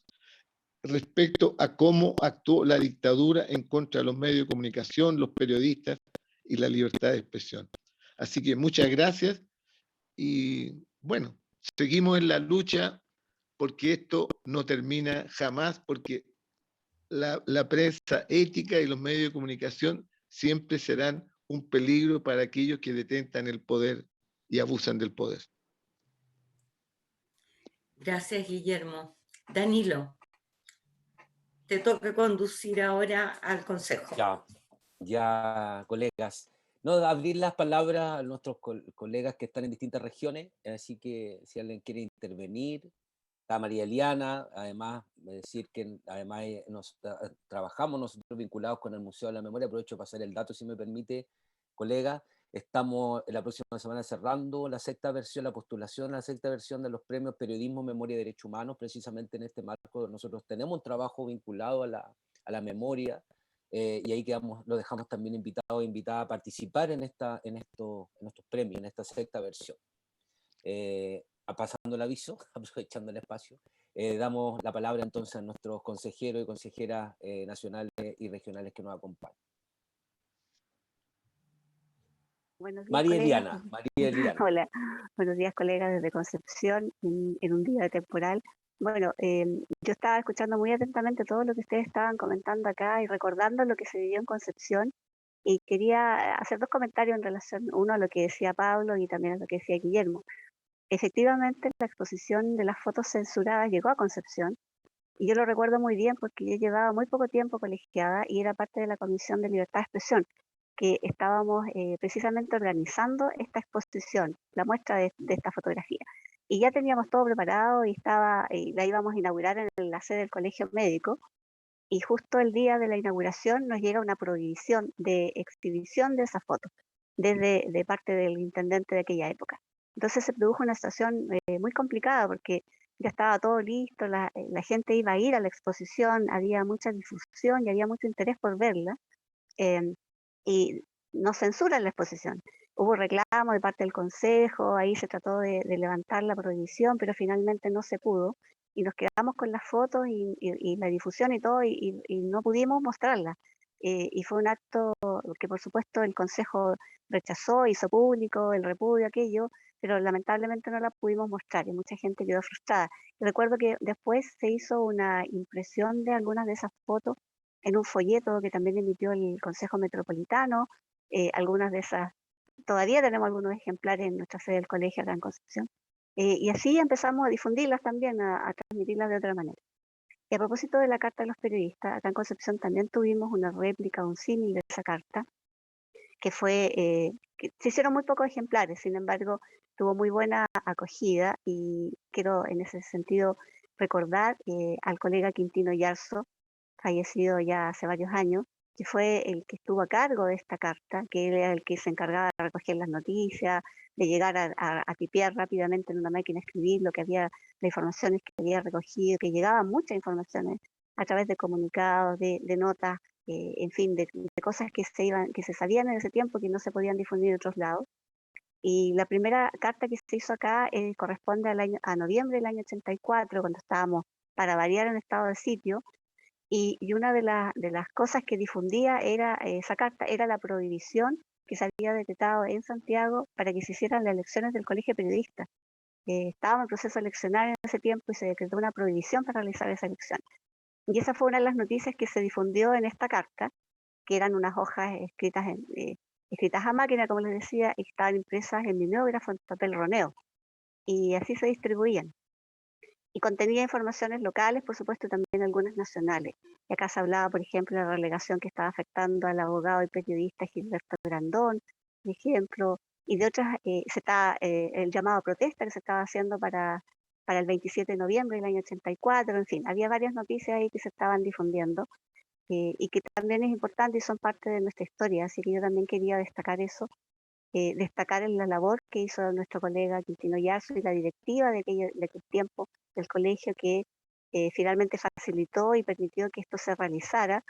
respecto a cómo actuó la dictadura en contra de los medios de comunicación, los periodistas y la libertad de expresión. Así que muchas gracias y bueno, seguimos en la lucha porque esto no termina jamás, porque la prensa ética y los medios de comunicación siempre serán un peligro para aquellos que detentan el poder y abusan del poder. Gracias, Guillermo. Danilo, te toca conducir ahora al Consejo. Ya, colegas. No, abrir las palabras a nuestros colegas que están en distintas regiones, así que si alguien quiere intervenir, está María Eliana, además decir que además trabajamos nosotros vinculados con el Museo de la Memoria. Aprovecho de pasar el dato, si me permite, colega. Estamos la próxima semana cerrando la postulación a la sexta versión de los premios Periodismo, Memoria y Derechos Humanos. Precisamente en este marco nosotros tenemos un trabajo vinculado a la memoria, y ahí lo dejamos también invitada a participar en estos premios, en esta sexta versión. Pasando el aviso, aprovechando el espacio, damos la palabra entonces a nuestros consejeros y consejeras nacionales y regionales que nos acompañan. Buenos días, María colegas. Eliana. Hola, buenos días, colegas, desde Concepción, en un día temporal. Bueno, yo estaba escuchando muy atentamente todo lo que ustedes estaban comentando acá y recordando lo que se vivió en Concepción, y quería hacer dos comentarios en relación, uno a lo que decía Pablo y también a lo que decía Guillermo. Efectivamente, la exposición de las fotos censuradas llegó a Concepción, y yo lo recuerdo muy bien porque yo llevaba muy poco tiempo colegiada y era parte de la Comisión de Libertad de Expresión, que estábamos precisamente organizando esta exposición, la muestra de esta fotografía. Y ya teníamos todo preparado y la íbamos a inaugurar en la sede del Colegio Médico, y justo el día de la inauguración nos llega una prohibición de exhibición de esas fotos de parte del intendente de aquella época. Entonces se produjo una situación muy complicada porque ya estaba todo listo, la gente iba a ir a la exposición, había mucha difusión y había mucho interés por verla, y nos censuran la exposición. Hubo reclamo de parte del Consejo, ahí se trató de levantar la prohibición, pero finalmente no se pudo, y nos quedamos con las fotos y la difusión y todo, y no pudimos mostrarla. Y fue un acto que por supuesto el Consejo rechazó, hizo público el repudio, aquello, pero lamentablemente no la pudimos mostrar y mucha gente quedó frustrada. Y recuerdo que después se hizo una impresión de algunas de esas fotos en un folleto que también emitió el Consejo Metropolitano. Algunas de esas, todavía tenemos algunos ejemplares en nuestra sede del colegio acá en Concepción. Y así empezamos a difundirlas también, a transmitirlas de otra manera. Y a propósito de la Carta de los Periodistas, acá en Concepción también tuvimos una réplica, un símil de esa carta, que que se hicieron muy pocos ejemplares, sin embargo, tuvo muy buena acogida, y quiero en ese sentido recordar al colega Quintino Yarzo, fallecido ya hace varios años, que fue el que estuvo a cargo de esta carta, que él era el que se encargaba de recoger las noticias, de llegar a tipear rápidamente en una máquina, escribir las informaciones que había recogido, que llegaban muchas informaciones a través de comunicados, de notas, en fin, de cosas que se sabían en ese tiempo que no se podían difundir en otros lados. Y la primera carta que se hizo acá corresponde a noviembre del año 84, cuando estábamos, para variar, en estado de sitio, y una de las cosas que difundía esa carta era la prohibición que se había decretado en Santiago para que se hicieran las elecciones del Colegio de Periodistas. Estábamos en proceso eleccionario en ese tiempo y se decretó una prohibición para realizar esa elección. Y esa fue una de las noticias que se difundió en esta carta, que eran unas hojas escritas a máquina, como les decía, y que estaban impresas en mimeógrafo, en papel roneo. Y así se distribuían. Y contenía informaciones locales, por supuesto, y también algunas nacionales. Y acá se hablaba, por ejemplo, de la relegación que estaba afectando al abogado y periodista Gilberto Grandón, por ejemplo, y de otras, el llamado a protesta que se estaba haciendo para el 27 de noviembre del año 84, en fin, había varias noticias ahí que se estaban difundiendo, y que también es importante y son parte de nuestra historia, así que yo también quería destacar eso, destacar en la labor que hizo nuestro colega Quintino Yarzo y la directiva de aquel tiempo del colegio, que finalmente facilitó y permitió que esto se realizara,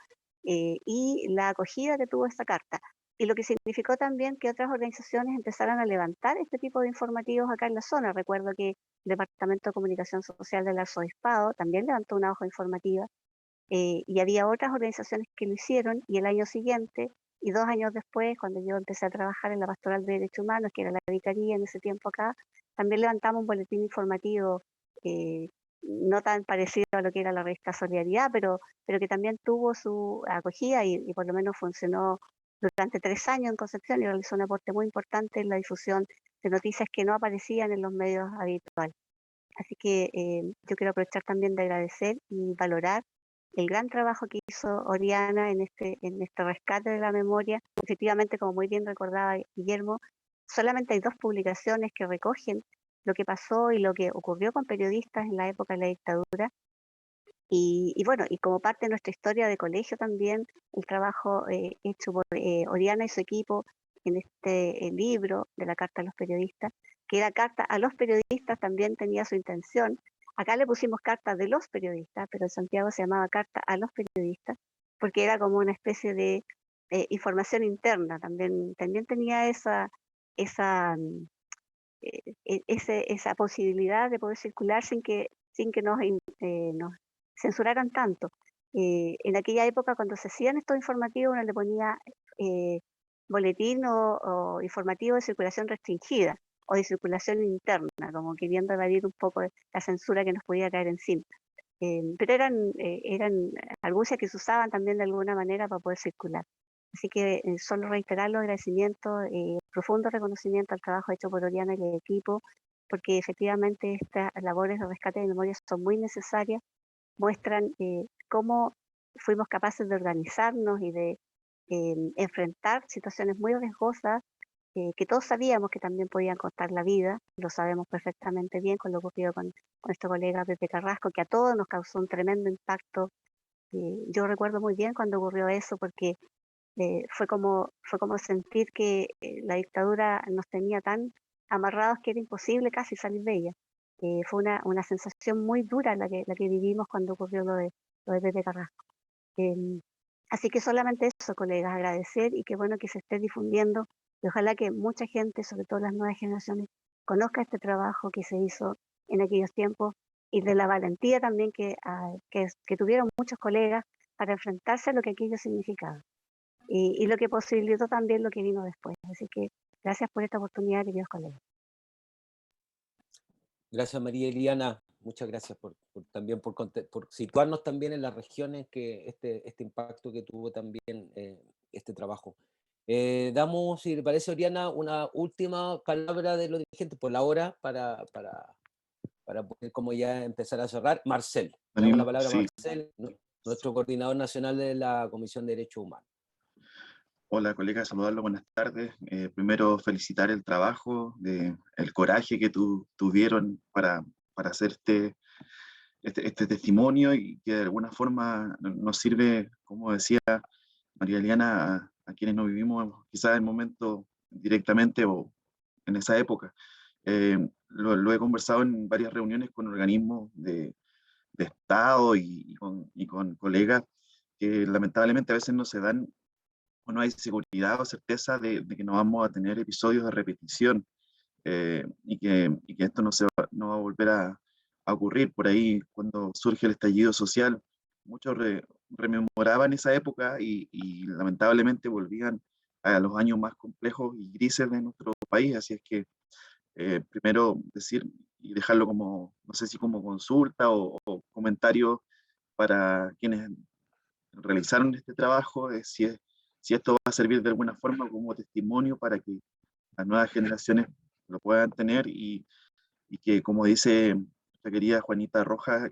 y la acogida que tuvo esta carta. Y lo que significó también que otras organizaciones empezaran a levantar este tipo de informativos acá en la zona. Recuerdo que el Departamento de Comunicación Social del Arzobispado también levantó una hoja informativa, y había otras organizaciones que lo hicieron, y el año siguiente y 2 años después, cuando yo empecé a trabajar en la Pastoral de Derechos Humanos, que era la vicaría en ese tiempo acá, también levantamos un boletín informativo, no tan parecido a lo que era la revista Solidaridad, pero que también tuvo su acogida y por lo menos funcionó durante 3 años en Concepción y realizó un aporte muy importante en la difusión de noticias que no aparecían en los medios habituales. Así que yo quiero aprovechar también de agradecer y valorar el gran trabajo que hizo Oriana en este rescate de la memoria. Efectivamente, como muy bien recordaba Guillermo, solamente hay 2 publicaciones que recogen lo que pasó y lo que ocurrió con periodistas en la época de la dictadura. Y bueno, y como parte de nuestra historia de colegio también, el trabajo hecho por Oriana y su equipo en este libro de la Carta a los Periodistas, que la Carta a los Periodistas también tenía su intención. Acá le pusimos Carta de los Periodistas, pero en Santiago se llamaba Carta a los Periodistas, porque era como una especie de información interna, también tenía esa esa posibilidad de poder circular sin que nos censuraran tanto. En aquella época, cuando se hacían estos informativos, uno le ponía boletín o informativo de circulación restringida o de circulación interna, como queriendo evadir un poco la censura que nos podía caer encima. Pero eran argucias que se usaban también de alguna manera para poder circular. Así que solo reiterar los agradecimientos, profundo reconocimiento al trabajo hecho por Oriana y el equipo, porque efectivamente estas labores de rescate de memoria son muy necesarias, muestran cómo fuimos capaces de organizarnos y de enfrentar situaciones muy riesgosas, que todos sabíamos que también podían costar la vida, lo sabemos perfectamente bien con lo ocurrido con nuestro colega Pepe Carrasco, que a todos nos causó un tremendo impacto. Yo recuerdo muy bien cuando ocurrió eso, porque fue como sentir que la dictadura nos tenía tan amarrados que era imposible casi salir de ella. Fue una sensación muy dura la que vivimos cuando ocurrió lo de Pepe Carrasco. Así que solamente eso, colegas, agradecer, y qué bueno que se esté difundiendo, y ojalá que mucha gente, sobre todo las nuevas generaciones, conozca este trabajo que se hizo en aquellos tiempos, y de la valentía también que tuvieron muchos colegas para enfrentarse a lo que aquello significaba. Y lo que posibilitó también lo que vino después. Así que gracias por esta oportunidad, queridos colegas. Gracias, María Eliana. Muchas gracias también por situarnos también en las regiones que este impacto que tuvo también este trabajo. Damos, si le parece, Oriana, una última palabra de los dirigentes por la hora para poder como ya empezar a cerrar. Marcel, damos la palabra a Marcel, nuestro coordinador nacional de la Comisión de Derechos Humanos. Hola, colega, saludarlo, buenas tardes. Primero, felicitar el trabajo, el coraje que tuvieron para hacer este testimonio, y que de alguna forma nos sirve, como decía María Eliana, a quienes no vivimos quizás el momento directamente o en esa época. Lo he conversado en varias reuniones con organismos de Estado y con colegas que lamentablemente a veces no se dan, o no hay seguridad o certeza de que no vamos a tener episodios de repetición, y que esto no va a volver a ocurrir. Por ahí, cuando surge el estallido social, muchos rememoraban esa época y lamentablemente volvían a los años más complejos y grises de nuestro país. Así es que primero decir y dejarlo como, no sé si como consulta o comentario para quienes realizaron este trabajo, si esto va a servir de alguna forma como testimonio para que las nuevas generaciones lo puedan tener, y que, como dice nuestra querida Juanita Rojas,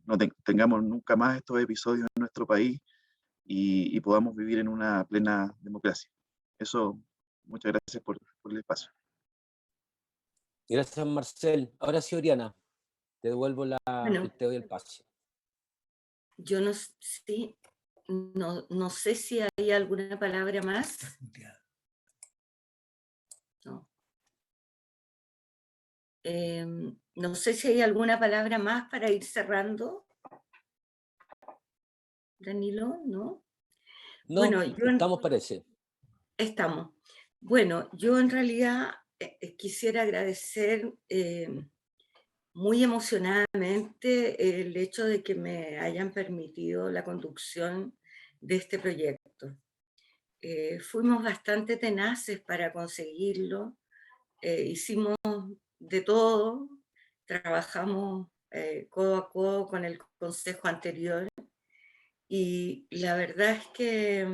no tengamos nunca más estos episodios en nuestro país y podamos vivir en una plena democracia. Eso, muchas gracias por el espacio. Gracias, Marcel. Ahora sí, Oriana, te devuelvo te doy el pase. Yo no sé si hay alguna palabra más. No sé si hay alguna palabra más para ir cerrando. Danilo, ¿no? No, Bueno, estamos, parece. Estamos. Bueno, yo en realidad quisiera agradecer muy emocionadamente el hecho de que me hayan permitido la conducción de este proyecto. Fuimos bastante tenaces para conseguirlo, hicimos de todo, trabajamos codo a codo con el consejo anterior y la verdad es que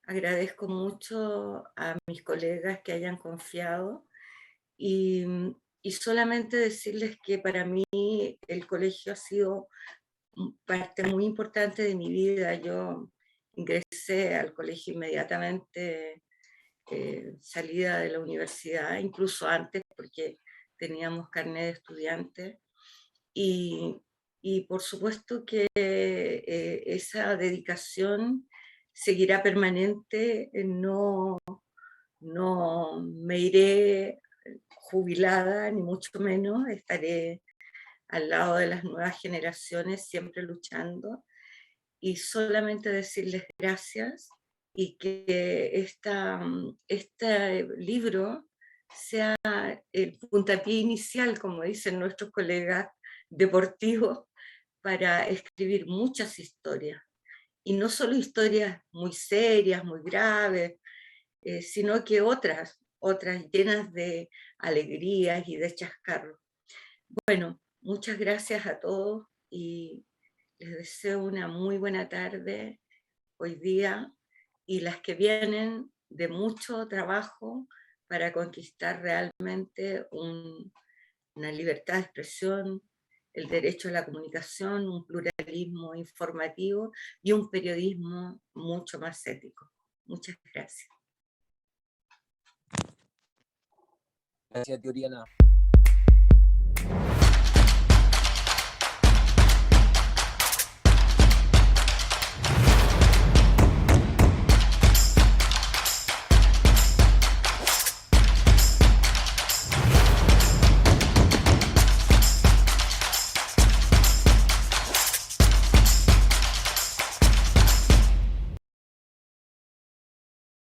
agradezco mucho a mis colegas que hayan confiado y, y solamente decirles que para mí el colegio ha sido parte muy importante de mi vida. Yo ingresé al colegio inmediatamente salida de la universidad, incluso antes porque teníamos carnet de estudiante y por supuesto que esa dedicación seguirá permanente, no me iré jubilada, ni mucho menos, estaré al lado de las nuevas generaciones, siempre luchando, y solamente decirles gracias y que este libro sea el puntapié inicial, como dicen nuestros colegas deportivos, para escribir muchas historias. Y no solo historias muy serias, muy graves, sino que otras llenas de alegrías y de chascarros. Bueno, muchas gracias a todos y les deseo una muy buena tarde hoy día y las que vienen de mucho trabajo para conquistar realmente una libertad de expresión, el derecho a la comunicación, un pluralismo informativo y un periodismo mucho más ético. Muchas gracias. Gracias, Oriana.